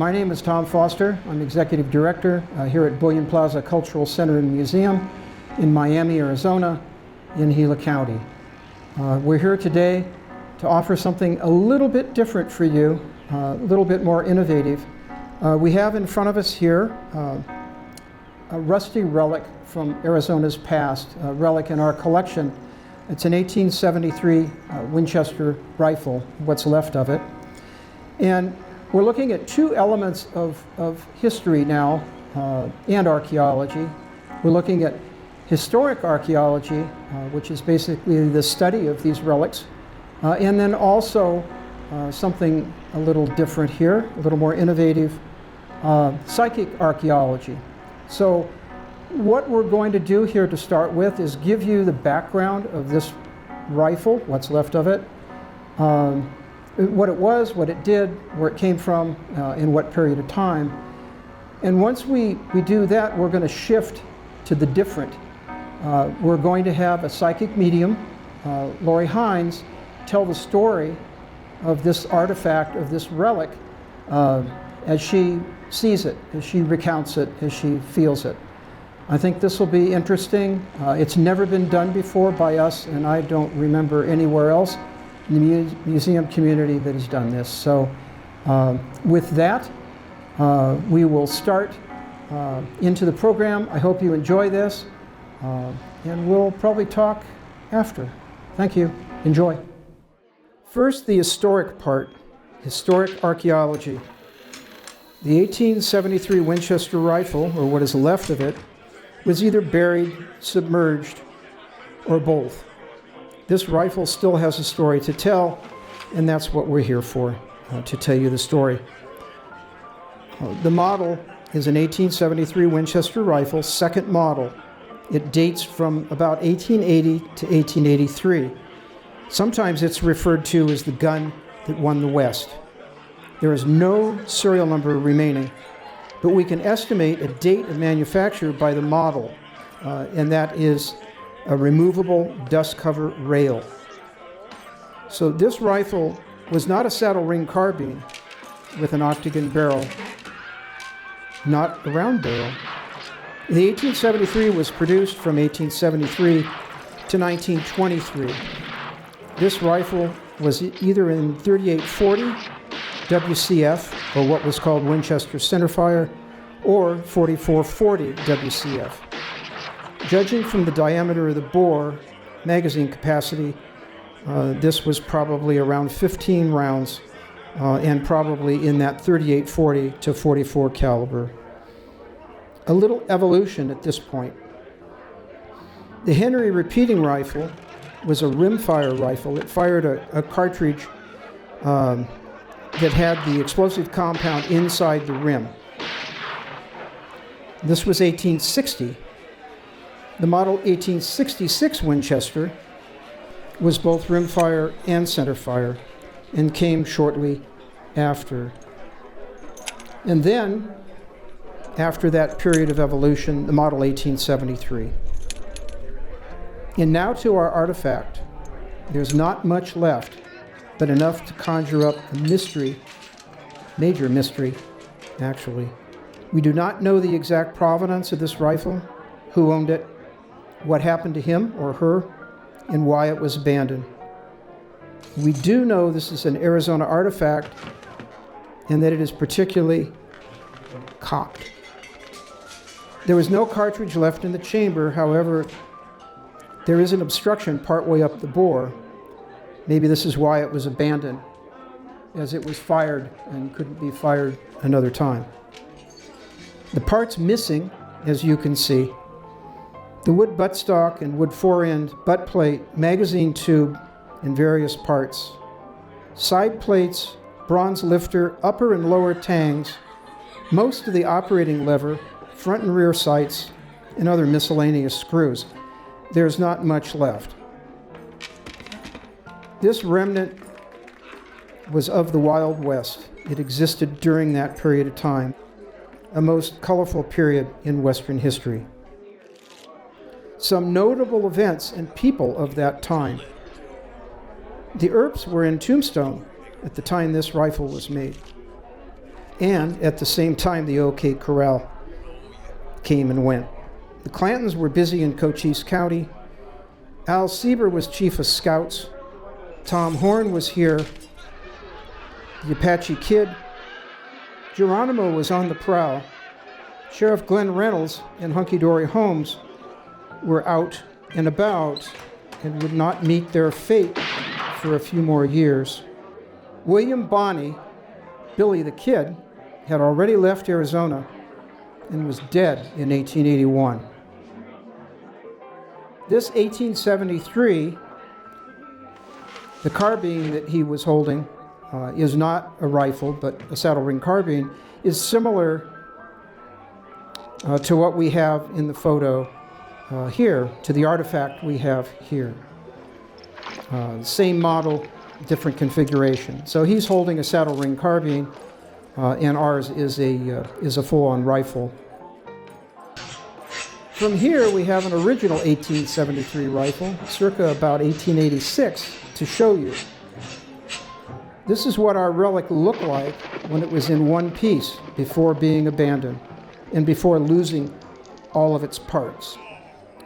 My name is Tom Foster. I'm Executive Director here at Bullion Plaza Cultural Center and Museum in Miami, Arizona, in Gila County. We're here today to offer something a little bit different for you, a little bit more innovative. We have in front of us here a rusty relic from Arizona's past, a relic in our collection. It's an 1873 Winchester rifle, what's left of it. And we're looking at two elements of history now and archaeology. We're looking at historic archaeology, which is basically the study of these relics, and then also something a little different here, a little more innovative, psychic archaeology. So what we're going to do here to start with is give you the background of this rifle, what's left of it, what it was, what it did, where it came from, in what period of time. And once we do that, we're going to shift to the different. We're going to have a psychic medium, Lori Hines, tell the story of this artifact, of this relic, as she sees it, as she recounts it, as she feels it. I think this will be interesting. It's never been done before by us, and I don't remember anywhere else in the museum community that has done this. So with that, we will start into the program. I hope you enjoy this, and we'll probably talk after. Thank you. Enjoy. First, the historic part, historic archaeology. The 1873 Winchester rifle, or what is left of it, was either buried, submerged, or both. This rifle still has a story to tell, and that's what we're here for, to tell you the story. The model is an 1873 Winchester rifle, second model. It dates from about 1880 to 1883. Sometimes it's referred to as the gun that won the West. There is no serial number remaining, but we can estimate a date of manufacture by the model, and that is a removable dust cover rail. So this rifle was not a saddle ring carbine with an octagon barrel, not a round barrel. The 1873 was produced from 1873 to 1923. This rifle was either in 3840 WCF, or what was called Winchester centerfire, or 4440 WCF. Judging from the diameter of the bore, magazine capacity, this was probably around 15 rounds, and probably in that 3840 to 44 caliber. A little evolution at this point. The Henry repeating rifle was a rimfire rifle. It fired a cartridge that had the explosive compound inside the rim. This was 1860. The model 1866 Winchester was both rimfire and centerfire, and came shortly after. And then, after that period of evolution, the model 1873. And now to our artifact. There's not much left, but enough to conjure up a mystery, major mystery, actually. We do not know the exact provenance of this rifle, who owned it, what happened to him or her, and why it was abandoned. We do know this is an Arizona artifact, and that it is particularly cocked. There was no cartridge left in the chamber. However, there is an obstruction partway up the bore. Maybe this is why it was abandoned, as it was fired and couldn't be fired another time. The parts missing, as you can see: the wood buttstock and wood fore-end, butt plate, magazine tube, and various parts. Side plates, bronze lifter, upper and lower tangs, most of the operating lever, front and rear sights, and other miscellaneous screws. There's not much left. This remnant was of the Wild West. It existed during that period of time, a most colorful period in Western history. Some notable events and people of that time. The Earps were in Tombstone at the time this rifle was made. And at the same time, the OK Corral came and went. The Clantons were busy in Cochise County. Al Sieber was chief of scouts. Tom Horn was here. The Apache Kid. Geronimo was on the prowl. Sheriff Glenn Reynolds and Hunky Dory Holmes were out and about and would not meet their fate for a few more years. William Bonney, Billy the Kid, had already left Arizona and was dead in 1881. This 1873, the carbine that he was holding is not a rifle, but a saddle ring carbine, is similar to what we have in the photo here, to the artifact we have here. Same model, different configuration. So he's holding a saddle ring carbine, and ours is a full-on rifle. From here, we have an original 1873 rifle, circa about 1886, to show you. This is what our relic looked like when it was in one piece before being abandoned and before losing all of its parts.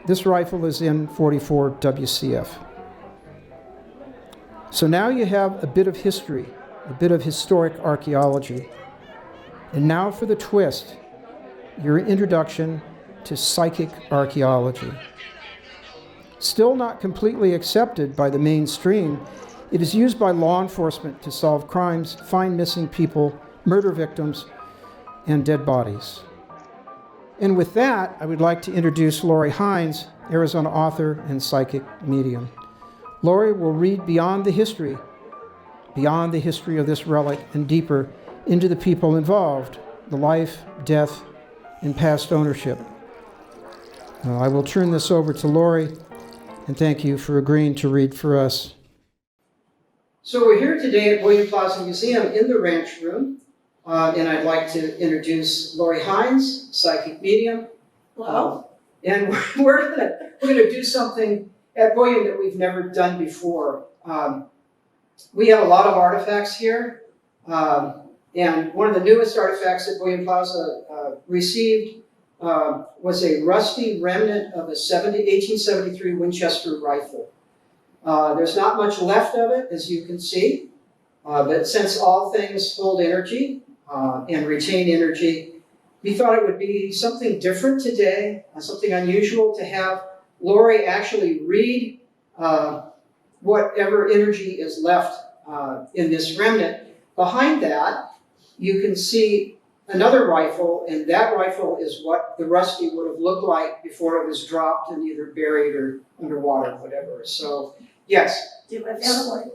This rifle is in 44 WCF. So now you have a bit of history, a bit of historic archaeology. And now for the twist, your introduction to psychic archaeology. Still not completely accepted by the mainstream, it is used by law enforcement to solve crimes, find missing people, murder victims, and dead bodies. And with that, I would like to introduce Lori Hines, Arizona author and psychic medium. Lori will read beyond the history of this relic, and deeper into the people involved, the life, death, and past ownership. I will turn this over to Lori, and thank you for agreeing to read for us. So we're here today at William Plaza Museum in the Ranch Room, and I'd like to introduce Lori Hines, psychic medium. Hello. And we're gonna do something at William that we've never done before. We have a lot of artifacts here, and one of the newest artifacts that William Plaza received was a rusty remnant of a 1873 Winchester rifle. There's not much left of it, as you can see, but since all things hold energy and retain energy, we thought it would be something different today, something unusual to have Lori actually read whatever energy is left in this remnant. Behind that, you can see another rifle, and that rifle is what the rusty would have looked like before it was dropped and either buried or underwater, whatever. So, yes. Do my family.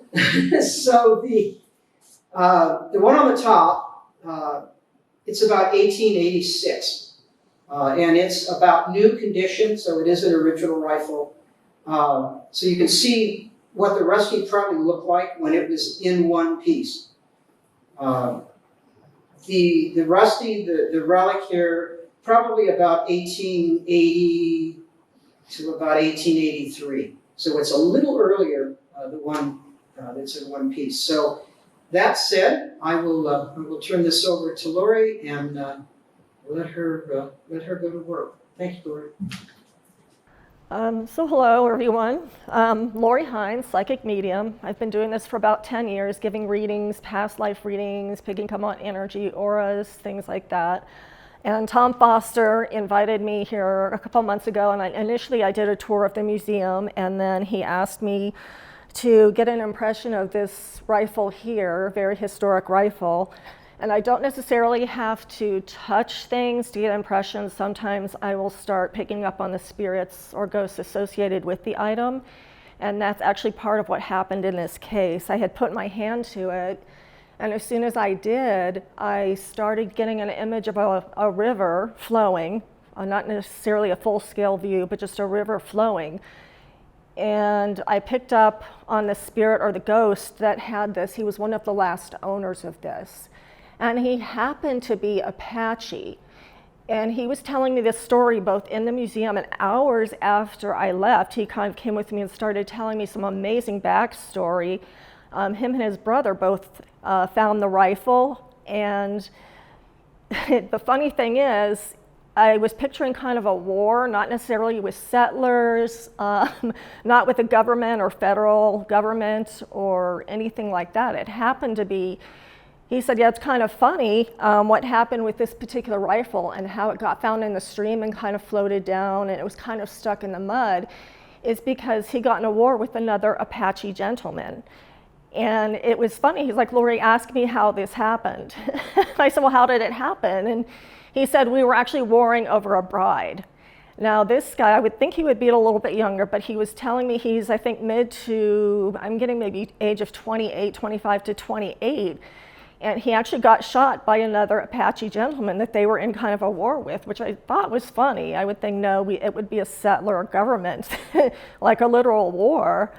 So the one on the top, it's about 1886. And it's about new condition, so it is an original rifle. So you can see what the rusty probably looked like when it was in one piece. The rusty, the relic here, probably about 1880 to about 1883. So it's a little earlier, the one that's in one piece. So that said, I will turn this over to Lori and let her go to work. Thank you, Lori. So hello, everyone. Lori Hines, psychic medium. I've been doing this for about 10 years, giving readings, past life readings, picking up on energy, auras, things like that. And Tom Foster invited me here a couple months ago, and initially I did a tour of the museum, and then he asked me to get an impression of this rifle here, very historic rifle. And I don't necessarily have to touch things to get impressions. Sometimes I will start picking up on the spirits or ghosts associated with the item. And that's actually part of what happened in this case. I had put my hand to it, and as soon as I did, I started getting an image of a river flowing, not necessarily a full-scale view, but just a river flowing. And I picked up on the spirit or the ghost that had this. He was one of the last owners of this. And he happened to be Apache. And he was telling me this story both in the museum and hours after I left. He kind of came with me and started telling me some amazing backstory. Him and his brother both found the rifle, and the funny thing is, I was picturing kind of a war, not necessarily with settlers, not with the government or federal government or anything like that. It happened to be, he said, yeah, it's kind of funny what happened with this particular rifle and how it got found in the stream and kind of floated down and it was kind of stuck in the mud, is because he got in a war with another Apache gentleman. And it was funny, he's like, Lori, ask me how this happened. I said, well, how did it happen? And he said, we were actually warring over a bride. Now this guy, I would think he would be a little bit younger, but he was telling me he's, I think, mid to, I'm getting maybe age of 28, 25 to 28. And he actually got shot by another Apache gentleman that they were in kind of a war with, which I thought was funny. I would think, no, it would be a settler government, like a literal war.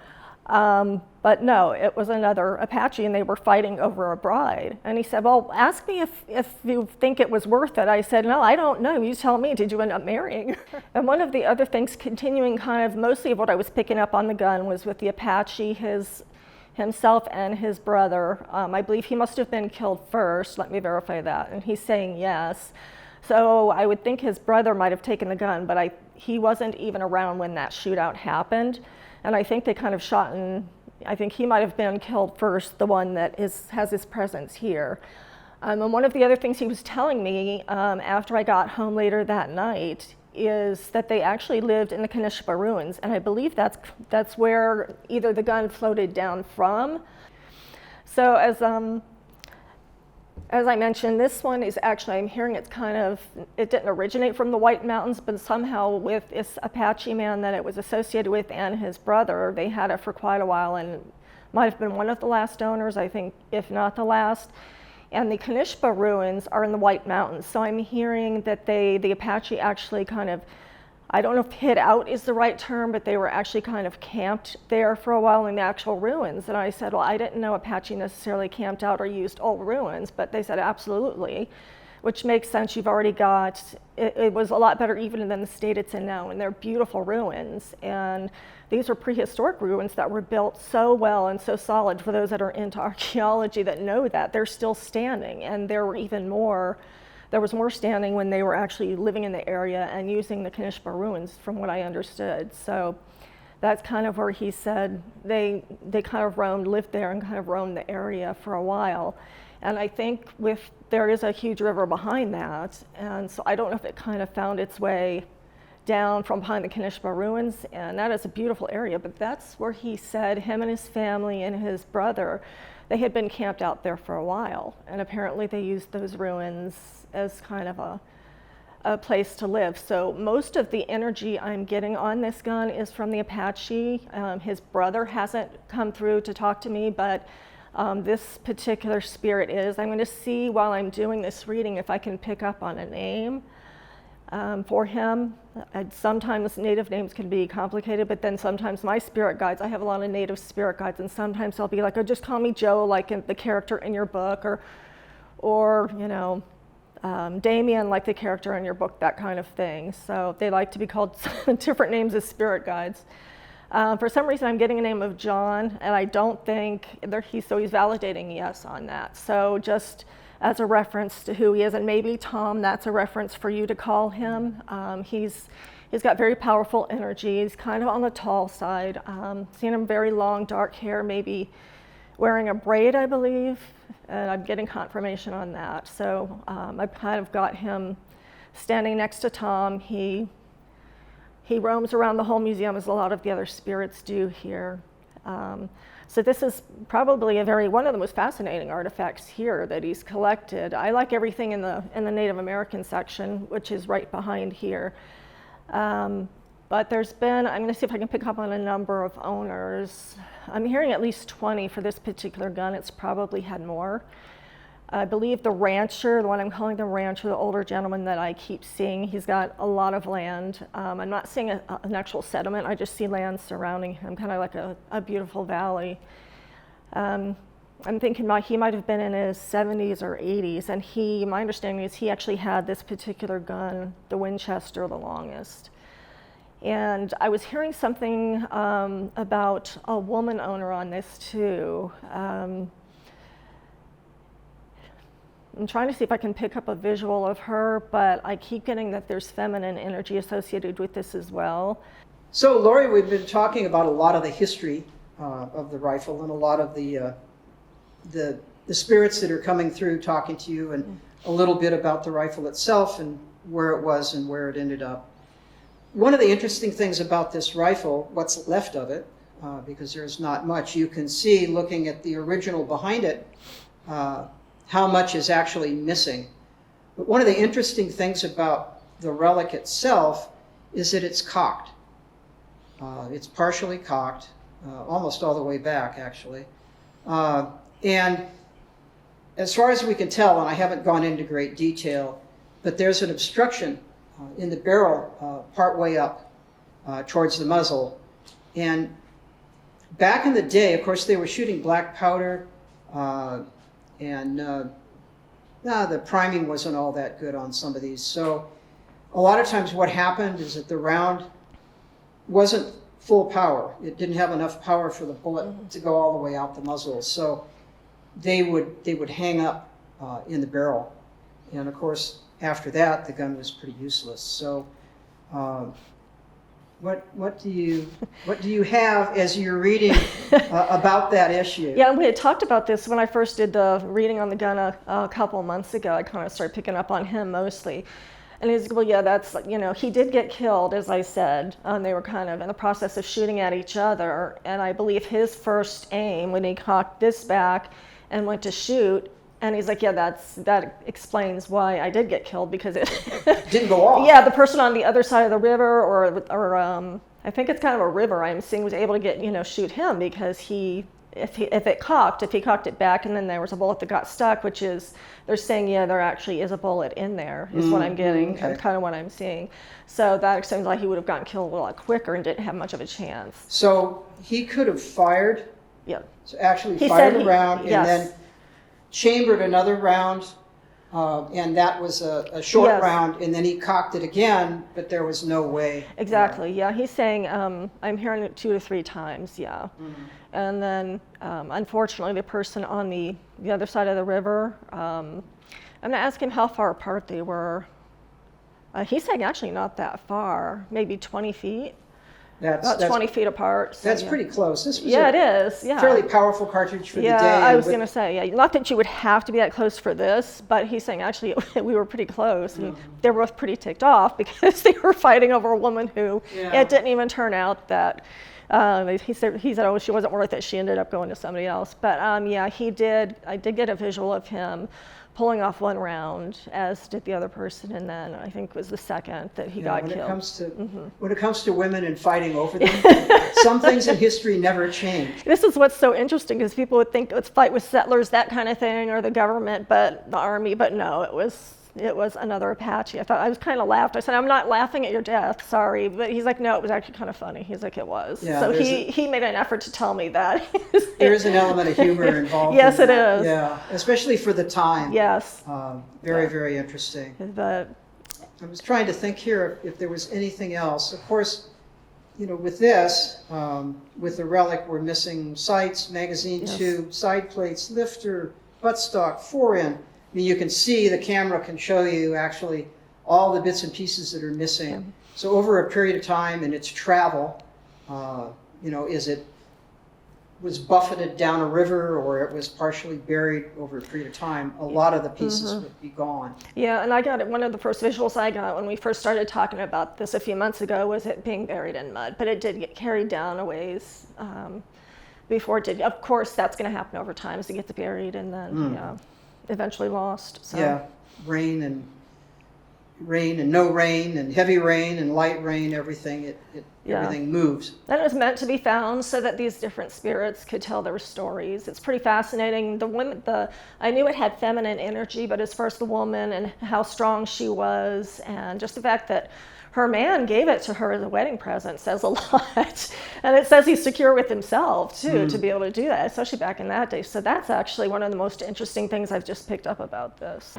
But no, it was another Apache and they were fighting over a bride. And he said, well, ask me if you think it was worth it. I said, no, I don't know. You tell me, did you end up marrying? And one of the other things, continuing kind of mostly of what I was picking up on the gun, was with the Apache, himself and his brother. I believe he must have been killed first. Let me verify that. And he's saying yes. So I would think his brother might have taken the gun, but he wasn't even around when that shootout happened. And I think they kind of shot, and I think he might have been killed first, the one that has his presence here. And one of the other things he was telling me after I got home later that night is that they actually lived in the Kanishpa ruins, and I believe that's where either the gun floated down from. So as I mentioned, this one is actually, I'm hearing it didn't originate from the White Mountains, but somehow with this Apache man that it was associated with and his brother, they had it for quite a while and might have been one of the last owners, I think, if not the last. And the Kanishpa ruins are in the White Mountains. So I'm hearing that the Apache actually kind of, I don't know if hid out is the right term, but they were actually kind of camped there for a while in the actual ruins. And I said, well, I didn't know Apache necessarily camped out or used old ruins, but they said absolutely, which makes sense. You've already got, it was a lot better even than the state it's in now, and they're beautiful ruins. And these are prehistoric ruins that were built so well and so solid. For those that are into archaeology that know that, they're still standing, and there was more standing when they were actually living in the area and using the Kanishpa ruins, from what I understood. So that's kind of where he said they kind of lived there and kind of roamed the area for a while. And I think there is a huge river behind that, and so I don't know if it kind of found its way down from behind the Kanishpa ruins, and that is a beautiful area, but that's where he said him and his family and his brother, they had been camped out there for a while, and apparently they used those ruins as kind of a place to live. So most of the energy I'm getting on this gun is from the Apache. His brother hasn't come through to talk to me, but this particular spirit is. I'm going to see while I'm doing this reading if I can pick up on a name for him. Sometimes native names can be complicated, but then sometimes my spirit guides, I have a lot of native spirit guides, and sometimes they'll be like, oh, just call me Joe, like in the character in your book, or you know, Damien, like the character in your book, that kind of thing. So they like to be called different names as spirit guides. For some reason, I'm getting a name of John, and I don't think he's validating yes on that. So just as a reference to who he is, and maybe Tom, that's a reference for you to call him. He's got very powerful energy. He's kind of on the tall side. Seen him very long, dark hair, maybe wearing a braid, I believe, and I'm getting confirmation on that. So I've kind of got him standing next to Tom. He roams around the whole museum as a lot of the other spirits do here. So this is probably one of the most fascinating artifacts here that he's collected. I like everything in the Native American section, which is right behind here. But there's been, I'm going to see if I can pick up on a number of owners. I'm hearing at least 20 for this particular gun. It's probably had more. I believe the rancher, the one I'm calling the rancher, the older gentleman that I keep seeing, he's got a lot of land. I'm not seeing an actual settlement, I just see land surrounding him, kind of like a beautiful valley. I'm thinking he might have been in his 70s or 80s, and my understanding is he actually had this particular gun, the Winchester, the longest. And I was hearing something about a woman owner on this too. I'm trying to see if I can pick up a visual of her, but I keep getting that there's feminine energy associated with this as well. So, Lori, we've been talking about a lot of the history of the rifle and a lot of the spirits that are coming through talking to you, and a little bit about the rifle itself and where it was and where it ended up. One of the interesting things about this rifle, what's left of it, because there's not much, you can see looking at the original behind it, how much is actually missing. But one of the interesting things about the relic itself is that it's cocked. It's partially cocked, almost all the way back, actually. And as far as we can tell, and I haven't gone into great detail, but there's an obstruction in the barrel part way up towards the muzzle. And back in the day, of course, they were shooting black powder, and the priming wasn't all that good on some of these. So a lot of times what happened is that the round wasn't full power. It didn't have enough power for the bullet to go all the way out the muzzle. So they would hang up in the barrel. And of course, after that, the gun was pretty useless. So what do you have as you're reading about that issue? Yeah, and we had talked about this when I first did the reading on the gun a couple months ago. I kind of started picking up on him mostly. And he's, well, yeah, that's, he did get killed, as I said. They were kind of in the process of shooting at each other. And I believe his first aim, when he cocked this back and went to shoot, and he's like, yeah, that explains why I did get killed, because it didn't go off. Yeah, the person on the other side of the river, or I think it's kind of a river I'm seeing, was able to get, shoot him, because if he cocked it back, and then there was a bullet that got stuck, which is, they're saying, yeah, there actually is a bullet in there, is what I'm getting, okay. kind of what I'm seeing. So that explains why he would have gotten killed a lot quicker and didn't have much of a chance. So he could have fired, so actually He fired said a round, yes. and then chambered another round, and that was a short Yes. round, and then he cocked it again, but there was no way. Exactly, yeah. He's saying, I'm hearing it 2 to 3 times, yeah. And then, unfortunately, the person on the other side of the river, I'm going to ask him how far apart they were. He's saying actually not that far, maybe 20 feet. About 20 feet apart. So, that's yeah. pretty close. This was it is, yeah. fairly powerful cartridge for the day. Yeah, I was going to say, yeah, not that you would have to be that close for this, but he's saying actually we were pretty close, and they were both pretty ticked off because they were fighting over a woman who it didn't even turn out that he said, oh, she wasn't worth it. She ended up going to somebody else. But yeah, I did get a visual of him pulling off one round, as did the other person, and then I think it was the second that he got killed. When it comes to women and fighting over them, some things in history never change. This is what's so interesting, because people would think let's fight with settlers, that kind of thing, or the government, but the army, but no, it was another Apache. I was kind of laughed. I said, I'm not laughing at your death, sorry. But he's like, no, it was actually kind of funny. He's like, it was. Yeah, so he made an effort to tell me that. There is an element of humor involved. Yes, in it that. is. Yeah, especially for the time. Yes. Very, very interesting. But I was trying to think here if there was anything else. Of course, with this, with the relic, we're missing sights, magazine tube, side plates, lifter, buttstock, fore-end. I mean, you can see, the camera can show you actually all the bits and pieces that are missing. Yeah. So over a period of time in its travel, was buffeted down a river, or it was partially buried over a period of time, a lot of the pieces would be gone. Yeah, and I got it. One of the first visuals I got when we first started talking about this a few months ago was it being buried in mud, but it did get carried down a ways before it did. Of course, that's going to happen over time as it gets buried, and then eventually lost. So. Yeah, rain and no rain and heavy rain and light rain, everything everything moves. And it was meant to be found so that these different spirits could tell their stories. It's pretty fascinating. I knew it had feminine energy, but as far as the woman and how strong she was, and just the fact that her man gave it to her as a wedding present says a lot. And it says he's secure with himself, too, to be able to do that, especially back in that day. So that's actually one of the most interesting things I've just picked up about this.